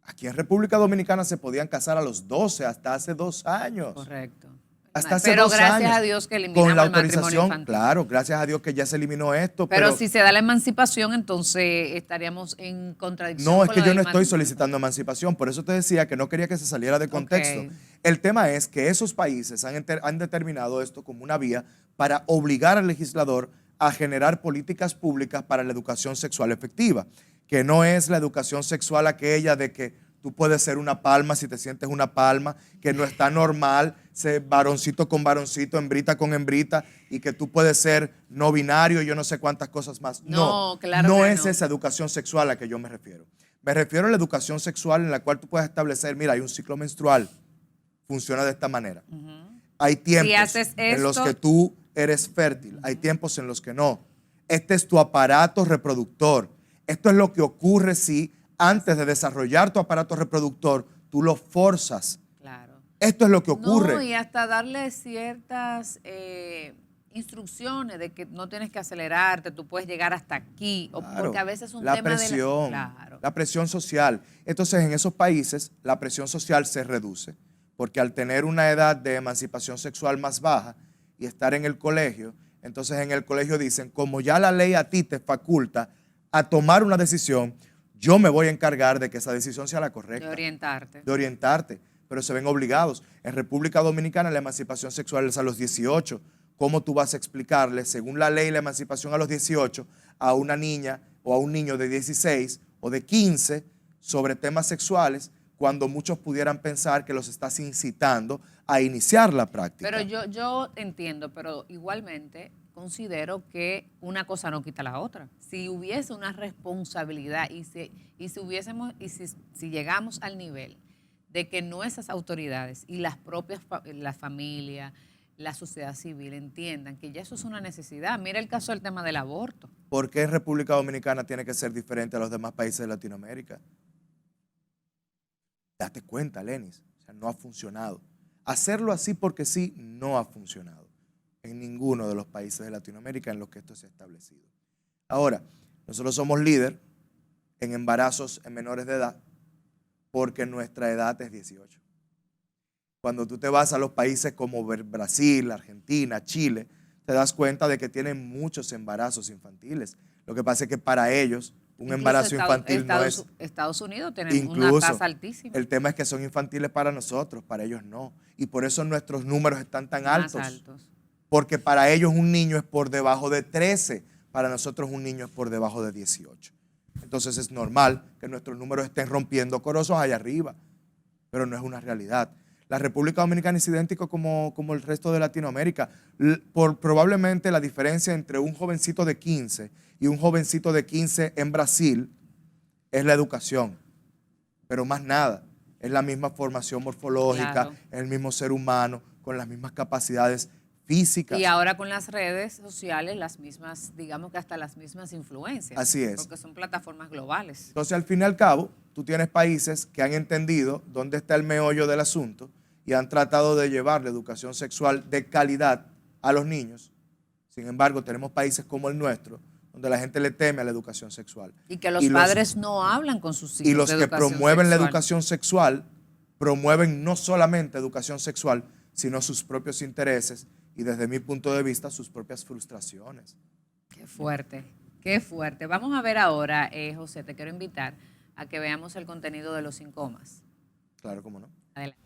Aquí en República Dominicana se podían casar a los 12 hasta hace 2 años. Correcto. Hasta hace pero 2 años. gracias a Dios que eliminamos con la el matrimonio autorización, infantil. claro, gracias a Dios que ya se eliminó esto. Pero si se da la emancipación, entonces estaríamos en contradicción. No, es con que lo yo del no estoy matrimonio. solicitando emancipación, por eso te decía que no quería que se saliera de contexto. Ok. El tema es que esos países han determinado esto como una vía para obligar al legislador a generar políticas públicas para la educación sexual efectiva, que no es la educación sexual aquella de que tú puedes ser una palma si te sientes una palma, que no está normal ser varoncito con varoncito, hembrita con hembrita, y que tú puedes ser no binario y yo no sé cuántas cosas más. No, claro no que es no. esa educación sexual a la que yo me refiero. Me refiero a la educación sexual en la cual tú puedes establecer, mira, hay un ciclo menstrual, funciona de esta manera. Hay tiempos haces en los esto- que tú eres fértil, hay tiempos en los que no. Este es tu aparato reproductor. Esto es lo que ocurre si antes de desarrollar tu aparato reproductor, tú lo forzas. Claro. Esto es lo que ocurre. No, y hasta darle ciertas instrucciones de que no tienes que acelerarte, tú puedes llegar hasta aquí, Claro, porque a veces es un la tema presión, Claro. la presión social. Entonces, en esos países, la presión social se reduce, porque al tener una edad de emancipación sexual más baja y estar en el colegio, entonces en el colegio dicen, como ya la ley a ti te faculta a tomar una decisión, Yo me voy a encargar de que esa decisión sea la correcta. De orientarte. De orientarte, pero se ven obligados. En República Dominicana la emancipación sexual es a los 18. ¿Cómo tú vas a explicarle, según la ley, la emancipación a los 18 a una niña o a un niño de 16 o de 15 sobre temas sexuales cuando muchos pudieran pensar que los estás incitando a iniciar la práctica? Pero yo entiendo, pero igualmente considero que una cosa no quita la otra. Si hubiese una responsabilidad y si llegamos al nivel de que nuestras autoridades y las propias la familia, la sociedad civil entiendan que ya eso es una necesidad. Mira el caso del tema del aborto. ¿Por qué en República Dominicana tiene que ser diferente a los demás países de Latinoamérica? Date cuenta, Lenis, o sea, no ha funcionado. Hacerlo así porque sí no ha funcionado en ninguno de los países de Latinoamérica en los que esto se ha establecido. Ahora, nosotros somos líder en embarazos en menores de edad porque nuestra edad es 18. Cuando tú te vas a los países como Brasil, Argentina, Chile, te das cuenta de que tienen muchos embarazos infantiles. Lo que pasa es que para ellos un embarazo infantil no es... Estados Unidos tienen una tasa altísima. El tema es que son infantiles para nosotros, para ellos no. Y por eso nuestros números están tan altos. Porque para ellos un niño es por debajo de 13, para nosotros un niño es por debajo de 18. Entonces es normal que nuestros números estén rompiendo corosos allá arriba, pero no es una realidad. La República Dominicana es idéntico como el resto de Latinoamérica. Probablemente la diferencia entre un jovencito de 15 y un jovencito de 15 en Brasil es la educación, pero más nada. Es la misma formación morfológica, claro. Es el mismo ser humano, con las mismas capacidades físicas. Y ahora con las redes sociales, las mismas, digamos que hasta las mismas influencias. Así es. Porque son plataformas globales. Entonces, al fin y al cabo, tú tienes países que han entendido dónde está el meollo del asunto y han tratado de llevar la educación sexual de calidad a los niños. Sin embargo, tenemos países como el nuestro, donde la gente le teme a la educación sexual. Y que los padres no hablan con sus hijos. Y los que promueven la educación sexual, promueven no solamente educación sexual, sino sus propios intereses y, desde mi punto de vista, sus propias frustraciones. Qué fuerte, qué fuerte. Vamos a ver ahora, José, te quiero invitar a que veamos el contenido de los 5 más. Claro, cómo no. Adelante.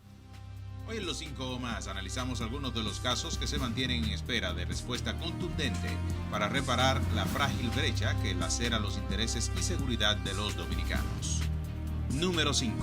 Hoy en los 5 más analizamos algunos de los casos que se mantienen en espera de respuesta contundente para reparar la frágil brecha que lacera los intereses y seguridad de los dominicanos. Número 5.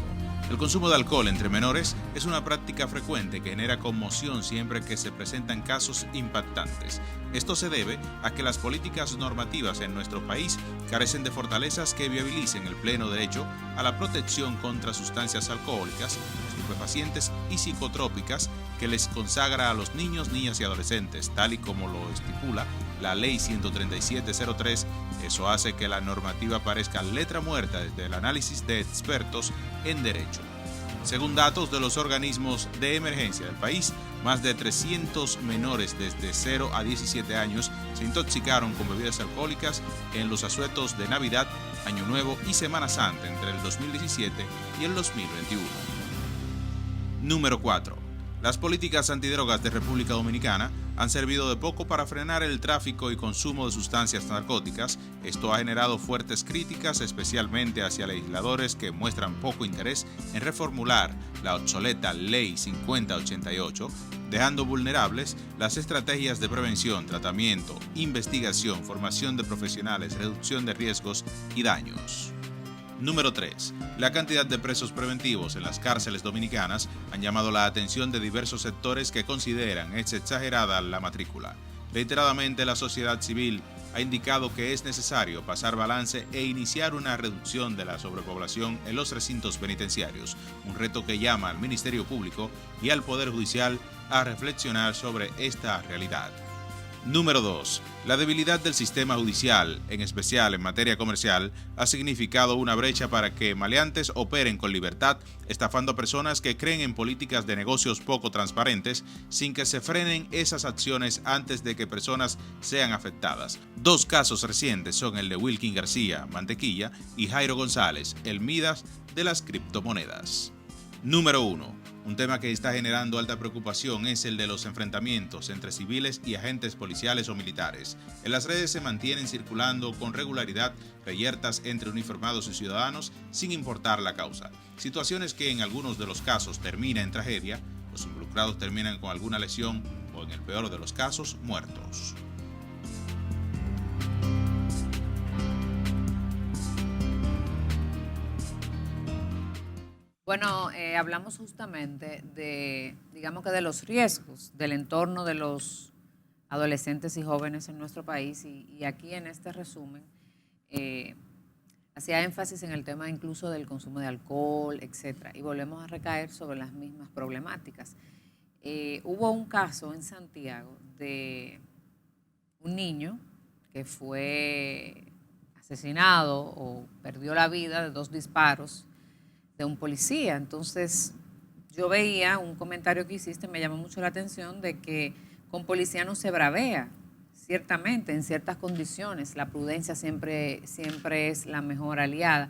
El consumo de alcohol entre menores es una práctica frecuente que genera conmoción siempre que se presentan casos impactantes. Esto se debe a que las políticas normativas en nuestro país carecen de fortalezas que viabilicen el pleno derecho a la protección contra sustancias alcohólicas, estupefacientes y psicotrópicas que les consagra a los niños, niñas y adolescentes, tal y como lo estipula la Ley 13703. Eso hace que la normativa parezca letra muerta desde el análisis de expertos en derecho. Según datos de los organismos de emergencia del país, más de 300 menores desde 0 a 17 años se intoxicaron con bebidas alcohólicas en los asuetos de Navidad, Año Nuevo y Semana Santa entre el 2017 y el 2021. Número 4. Las políticas antidrogas de República Dominicana han servido de poco para frenar el tráfico y consumo de sustancias narcóticas. Esto ha generado fuertes críticas, especialmente hacia legisladores que muestran poco interés en reformular la obsoleta Ley 5088, dejando vulnerables las estrategias de prevención, tratamiento, investigación, formación de profesionales, reducción de riesgos y daños. Número 3. La cantidad de presos preventivos en las cárceles dominicanas han llamado la atención de diversos sectores que consideran exagerada la matrícula. Reiteradamente, la sociedad civil ha indicado que es necesario pasar balance e iniciar una reducción de la sobrepoblación en los recintos penitenciarios, un reto que llama al Ministerio Público y al Poder Judicial a reflexionar sobre esta realidad. Número 2. La debilidad del sistema judicial, en especial en materia comercial, ha significado una brecha para que maleantes operen con libertad, estafando a personas que creen en políticas de negocios poco transparentes, sin que se frenen esas acciones antes de que personas sean afectadas. 2 casos recientes son el de Wilkin García, Mantequilla, y Jairo González, el Midas de las criptomonedas. Número 1. Un tema que está generando alta preocupación es el de los enfrentamientos entre civiles y agentes policiales o militares. En las redes se mantienen circulando con regularidad reyertas entre uniformados y ciudadanos sin importar la causa. Situaciones que en algunos de los casos terminan en tragedia, los involucrados terminan con alguna lesión o en el peor de los casos muertos. Bueno, hablamos justamente de, digamos que de los riesgos del entorno de los adolescentes y jóvenes en nuestro país y aquí en este resumen hacía énfasis en el tema incluso del consumo de alcohol, etcétera, y volvemos a recaer sobre las mismas problemáticas. Hubo un caso en Santiago de un niño que fue asesinado o perdió la vida de 2 disparos de un policía. Entonces, yo veía un comentario que hiciste, me llamó mucho la atención, de que con policía no se bravea. Ciertamente, en ciertas condiciones, la prudencia siempre es la mejor aliada.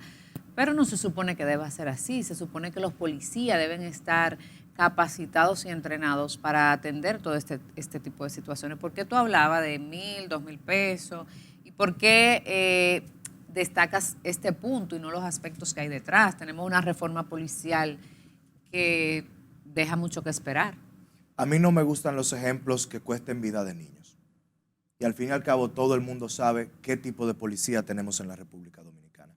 Pero no se supone que deba ser así. Se supone que los policías deben estar capacitados y entrenados para atender todo este tipo de situaciones. ¿Por qué tú hablabas de 1,000, 2,000 pesos? ¿Y por qué destacas este punto y no los aspectos que hay detrás? Tenemos una reforma policial que deja mucho que esperar. A mí no me gustan los ejemplos que cuesten vida de niños. Y al fin y al cabo todo el mundo sabe qué tipo de policía tenemos en la República Dominicana.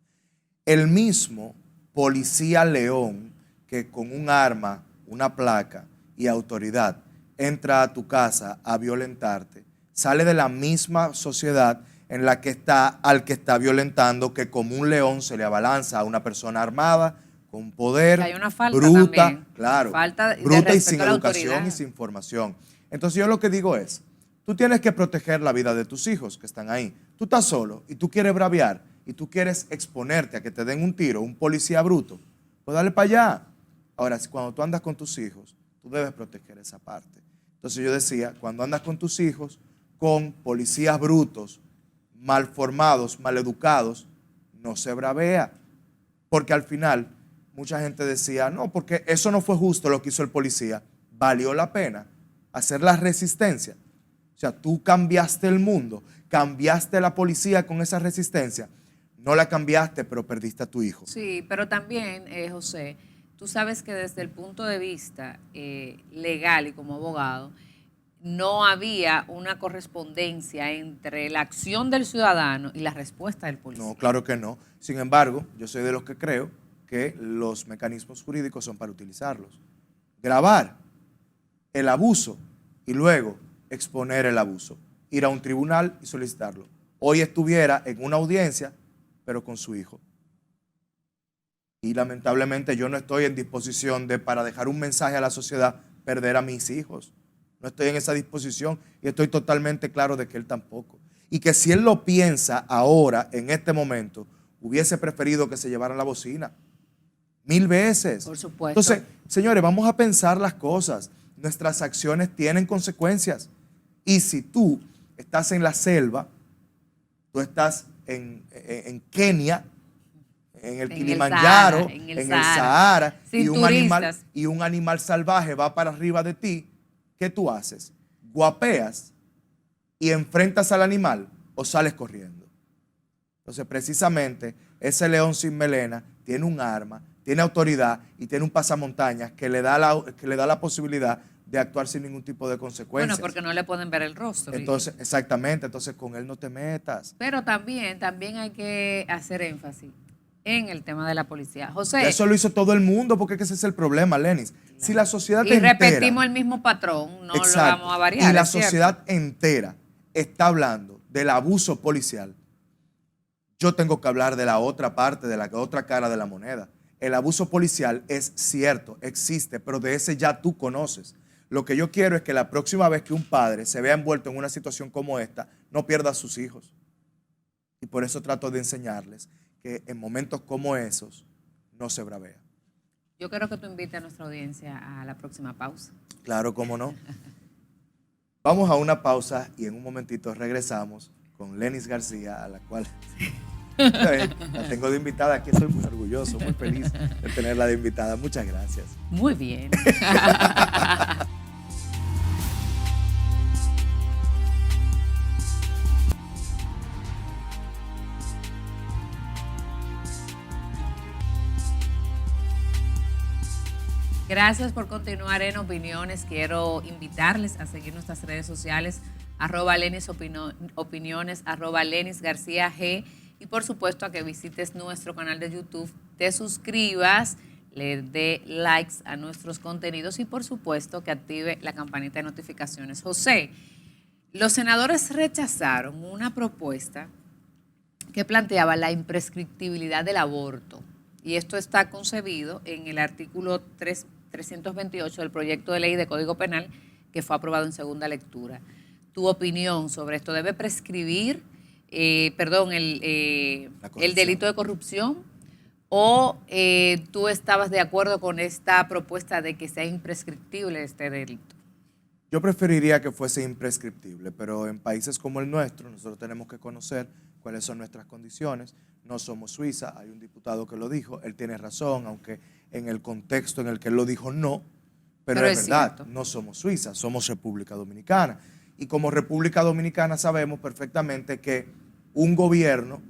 El mismo policía león que con un arma, una placa y autoridad entra a tu casa a violentarte, sale de la misma sociedad en la que está al que está violentando, que como un león se le abalanza a una persona armada, con poder, hay una falta bruta, también. claro, Falta de bruta y respeto sin a la educación autoridad. y sin formación. Entonces yo lo que digo es, tú tienes que proteger la vida de tus hijos que están ahí. Tú estás solo y tú quieres braviar y tú quieres exponerte a que te den un tiro, un policía bruto, pues dale para allá. Ahora, cuando tú andas con tus hijos, tú debes proteger esa parte. Entonces yo decía, cuando andas con tus hijos, con policías brutos, mal formados, mal educados, no se bravea. Porque al final, mucha gente decía, no, porque eso no fue justo lo que hizo el policía. Valió la pena hacer la resistencia. O sea, tú cambiaste el mundo, cambiaste la policía con esa resistencia. No la cambiaste, pero perdiste a tu hijo. Sí, pero también, José, tú sabes que desde el punto de vista legal y como abogado, no había una correspondencia entre la acción del ciudadano y la respuesta del policía. No, claro que no. Sin embargo, yo soy de los que creo que los mecanismos jurídicos son para utilizarlos. Grabar el abuso y luego exponer el abuso. Ir a un tribunal y solicitarlo. Hoy estuviera en una audiencia, pero con su hijo. Y lamentablemente yo no estoy en disposición de, para dejar un mensaje a la sociedad, perder a mis hijos. No estoy en esa disposición y estoy totalmente claro de que él tampoco. Y que si él lo piensa ahora, en este momento, hubiese preferido que se llevaran la bocina. 1000 veces. Por supuesto. Entonces, señores, vamos a pensar las cosas. Nuestras acciones tienen consecuencias. Y si tú estás en la selva, tú estás en Kenia, en el Kilimanjaro, en el el Sahara, Sahara, sin y un animal salvaje va para arriba de ti, ¿qué tú haces? ¿Guapeas y enfrentas al animal o sales corriendo? Entonces, precisamente, ese león sin melena tiene un arma, tiene autoridad y tiene un pasamontañas que le da la posibilidad de actuar sin ningún tipo de consecuencias. Bueno, porque no le pueden ver el rostro. Entonces, exactamente, entonces con él no te metas. Pero también hay que hacer énfasis en el tema de la policía. José. Eso lo hizo todo el mundo, porque ese es el problema, Lenis. Claro. Si la sociedad y entera, repetimos el mismo patrón, no lo vamos a variar. Y la sociedad entera está hablando del abuso policial. Yo tengo que hablar de la otra parte, de la otra cara de la moneda. El abuso policial es cierto, existe, pero de ese ya tú conoces. Lo que yo quiero es que la próxima vez que un padre se vea envuelto en una situación como esta, no pierda a sus hijos. Y por eso trato de enseñarles que en momentos como esos no se bravea. Yo quiero que tú invites a nuestra audiencia a la próxima pausa. Claro, cómo no. Vamos a una pausa y en un momentito regresamos con Lenis García, a la cual La tengo de invitada aquí, estoy muy orgulloso, muy feliz de tenerla de invitada. Muchas gracias. Muy bien. Gracias por continuar en Opiniones. Quiero invitarles a seguir nuestras redes sociales, @LenisOpiniones, @LenisGarcía G. Y por supuesto a que visites nuestro canal de YouTube, te suscribas, le dé likes a nuestros contenidos y por supuesto que active la campanita de notificaciones. José, los senadores rechazaron una propuesta que planteaba la imprescriptibilidad del aborto. Y esto está concebido en el artículo 328 del proyecto de ley de Código Penal que fue aprobado en segunda lectura. ¿Tu opinión sobre esto? ¿Debe prescribir el delito de corrupción? ¿O tú estabas de acuerdo con esta propuesta de que sea imprescriptible este delito? Yo preferiría que fuese imprescriptible, pero en países como el nuestro nosotros tenemos que conocer cuáles son nuestras condiciones. No somos Suiza, hay un diputado que lo dijo, él tiene razón, aunque en el contexto en el que él lo dijo no, pero es verdad, cierto. No somos Suiza, somos República Dominicana. Y como República Dominicana sabemos perfectamente que un gobierno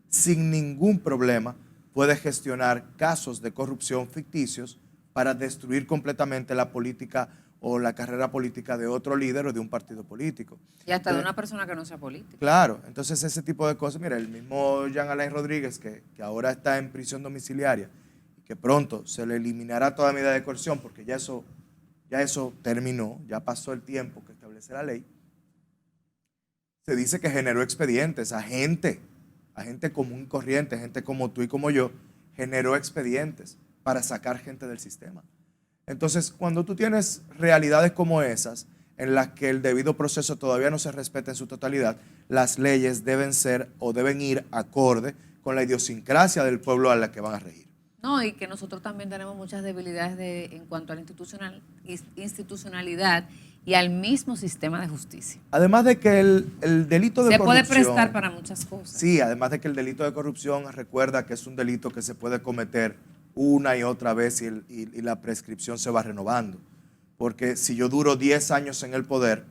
sin ningún problema puede gestionar casos de corrupción ficticios para destruir completamente la política o la carrera política de otro líder o de un partido político. Y hasta de una persona que no sea política. Claro, entonces ese tipo de cosas, mira, el mismo Jean Alain Rodríguez, que ahora está en prisión domiciliaria, y que pronto se le eliminará toda medida de coerción, porque ya eso terminó, ya pasó el tiempo que establece la ley, se dice que generó expedientes a gente común y corriente, gente como tú y como yo, generó expedientes para sacar gente del sistema. Entonces, cuando tú tienes realidades como esas, en las que el debido proceso todavía no se respeta en su totalidad, las leyes deben ser o deben ir acorde con la idiosincrasia del pueblo a la que van a regir. No, y que nosotros también tenemos muchas debilidades en cuanto a la institucionalidad y al mismo sistema de justicia. Además de que el delito de corrupción... Se puede prestar para muchas cosas. Sí, además de que el delito de corrupción, recuerda que es un delito que se puede cometer una y otra vez y la prescripción se va renovando. Porque si yo duro 10 años en el poder,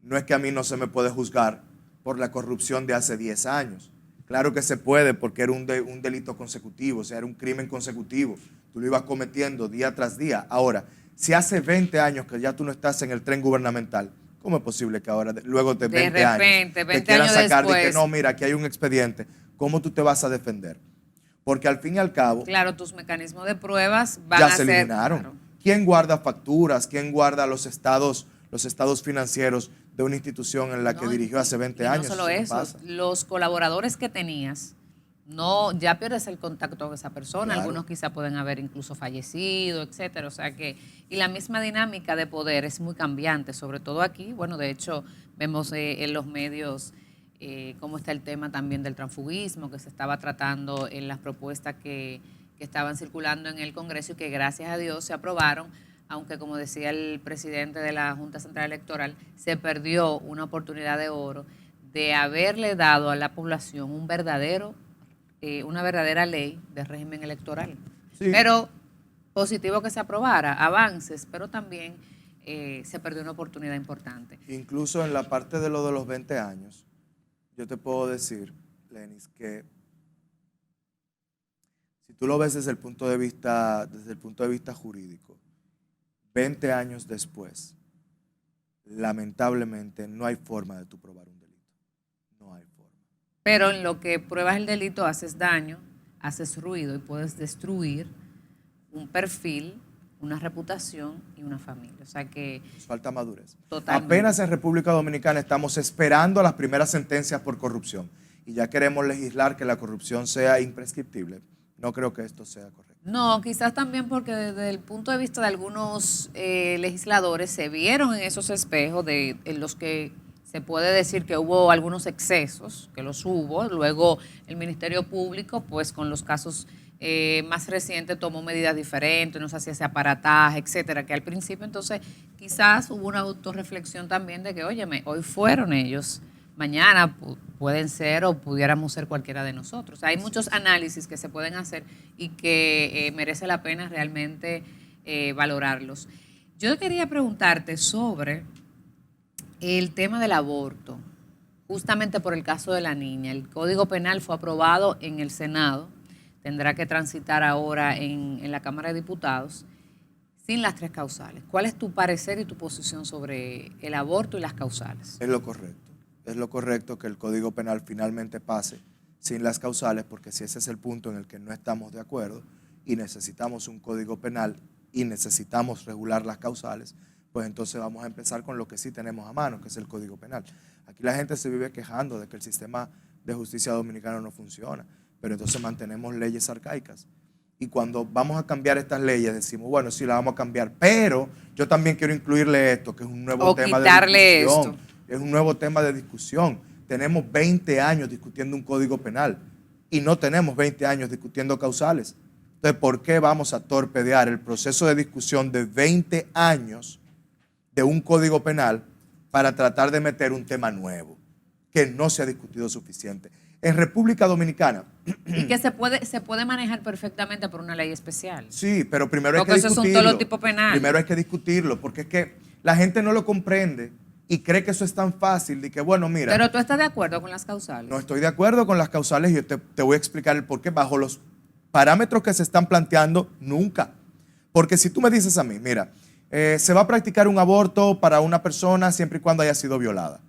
no es que a mí no se me puede juzgar por la corrupción de hace 10 años. Claro que se puede porque era un delito consecutivo, o sea, era un crimen consecutivo. Tú lo ibas cometiendo día tras día. Ahora, si hace 20 años que ya tú no estás en el tren gubernamental, ¿cómo es posible que ahora, luego de 20 años, te quieran sacar de que no, mira, aquí hay un expediente? ¿Cómo tú te vas a defender? Porque al fin y al cabo... Claro, tus mecanismos de pruebas van a ser... Ya se eliminaron. Claro. ¿Quién guarda facturas? ¿Quién guarda los estados financieros de una institución en la que dirigió hace 20 años? No solo eso, los colaboradores que tenías, ya pierdes el contacto con esa persona, claro. Algunos quizá pueden haber incluso fallecido, etcétera. O sea que, y la misma dinámica de poder es muy cambiante, sobre todo aquí. Bueno, de hecho, vemos en los medios cómo está el tema también del transfugismo, que se estaba tratando en las propuestas que estaban circulando en el Congreso y que gracias a Dios se aprobaron, aunque como decía el presidente de la Junta Central Electoral, se perdió una oportunidad de oro de haberle dado a la población una verdadera ley de régimen electoral. Sí. Pero positivo que se aprobara, avances, pero también se perdió una oportunidad importante. Incluso en la parte de los 20 años, yo te puedo decir, Lenis, que si tú lo ves desde el punto de vista jurídico, 20 años después, lamentablemente no hay forma de tú probar un delito. No hay forma. Pero en lo que pruebas el delito haces daño, haces ruido y puedes destruir un perfil, una reputación y una familia. O sea que... Nos falta madurez. Totalmente. Apenas en República Dominicana estamos esperando las primeras sentencias por corrupción y ya queremos legislar que la corrupción sea imprescriptible. No creo que esto sea correcto. No, quizás también porque desde el punto de vista de algunos legisladores se vieron en esos espejos en los que se puede decir que hubo algunos excesos, que los hubo. Luego el Ministerio Público, pues con los casos más recientes, tomó medidas diferentes, no se hacía ese aparataje, etcétera, que al principio entonces quizás hubo una autorreflexión también de que, óyeme, hoy fueron ellos mañana pueden ser o pudiéramos ser cualquiera de nosotros. Hay muchos análisis que se pueden hacer y que merece la pena realmente valorarlos. Yo quería preguntarte sobre el tema del aborto, justamente por el caso de la niña. El Código Penal fue aprobado en el Senado, tendrá que transitar ahora en la Cámara de Diputados, sin las 3 causales. ¿Cuál es tu parecer y tu posición sobre el aborto y las causales? Es lo correcto. Es lo correcto que el Código Penal finalmente pase sin las causales, porque si ese es el punto en el que no estamos de acuerdo y necesitamos un Código Penal y necesitamos regular las causales, pues entonces vamos a empezar con lo que sí tenemos a mano, que es el Código Penal. Aquí la gente se vive quejando de que el sistema de justicia dominicano no funciona, pero entonces mantenemos leyes arcaicas. Y cuando vamos a cambiar estas leyes decimos, bueno, sí, la vamos a cambiar, pero yo también quiero incluirle esto, que es un nuevo tema de discusión. Esto. Es un nuevo tema de discusión. Tenemos 20 años discutiendo un Código Penal y no tenemos 20 años discutiendo causales. Entonces, ¿por qué vamos a torpedear el proceso de discusión de 20 años de un Código Penal para tratar de meter un tema nuevo que no se ha discutido suficiente? En República Dominicana. Y que se puede manejar perfectamente por una ley especial. Sí, pero primero hay que Porque eso discutirlo. es un solo tipo penal. Primero hay que discutirlo, porque es que la gente no lo comprende y cree que eso es tan fácil de que, bueno, mira. Pero tú estás de acuerdo con las causales. No estoy de acuerdo con las causales y yo te voy a explicar el por qué bajo los parámetros que se están planteando, nunca. Porque si tú me dices a mí, mira, se va a practicar un aborto para una persona siempre y cuando haya sido violada,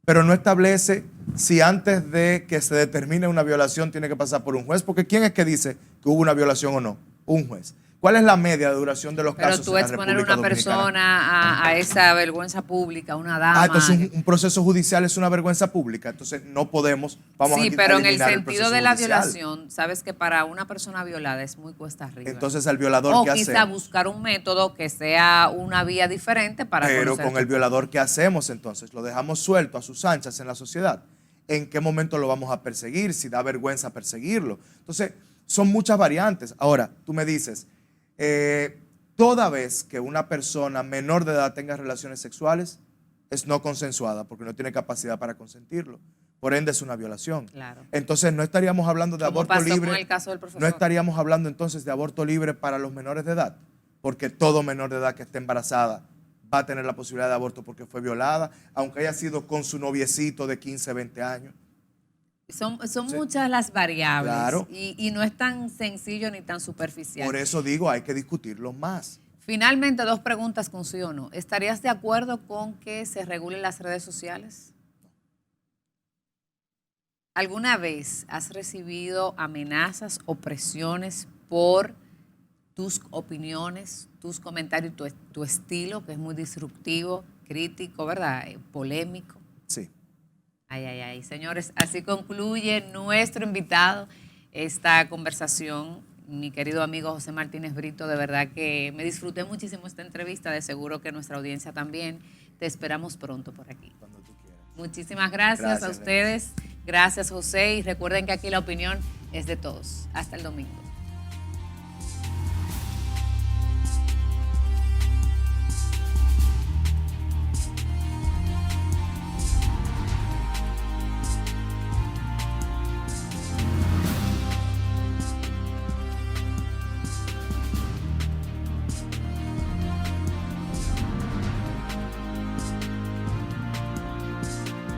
pero no establece si antes de que se determine una violación tiene que pasar por un juez, porque ¿quién es que dice que hubo una violación o no? Un juez. ¿Cuál es la media de duración de los casos en la República Pero tú exponer a una persona a esa vergüenza pública, una dama. Entonces un proceso judicial es una vergüenza pública, entonces no podemos, Sí, pero en el eliminar sentido de la judicial. violación, sabes que para una persona violada es muy cuesta arriba. Entonces al violador, o ¿qué quizá hacemos? buscar un método que sea una vía diferente para Pero conocer con el violador, ¿qué hacemos entonces? ¿Lo dejamos suelto a sus anchas en la sociedad? ¿En qué momento lo vamos a perseguir? Si da vergüenza perseguirlo. Entonces, son muchas variantes. Ahora, tú me dices, toda vez que una persona menor de edad tenga relaciones sexuales, es no consensuada porque no tiene capacidad para consentirlo. Por ende, es una violación. Claro. Entonces, no estaríamos hablando de Como aborto pasó libre. con el caso del profesor. No estaríamos hablando entonces de aborto libre para los menores de edad, porque todo menor de edad que esté embarazada va a tener la posibilidad de aborto porque fue violada, aunque haya sido con su noviecito de 15, 20 años. Son Sí. muchas las variables. Claro. Y no es tan sencillo ni tan superficial. Por eso digo, hay que discutirlo más. Finalmente, 2 preguntas con sí o no. ¿Estarías de acuerdo con que se regulen las redes sociales? ¿Alguna vez has recibido amenazas o presiones por tus opiniones, tus comentarios, tu estilo, que es muy disruptivo, crítico, ¿verdad? Polémico. Sí. Ay, ay, ay. Señores, así concluye nuestro invitado esta conversación. Mi querido amigo José Martínez Brito, de verdad que me disfruté muchísimo esta entrevista, de seguro que nuestra audiencia también. Te esperamos pronto por aquí. Cuando tú quieras. Muchísimas gracias a ustedes. Gracias, José. Y recuerden que aquí la opinión es de todos. Hasta el domingo.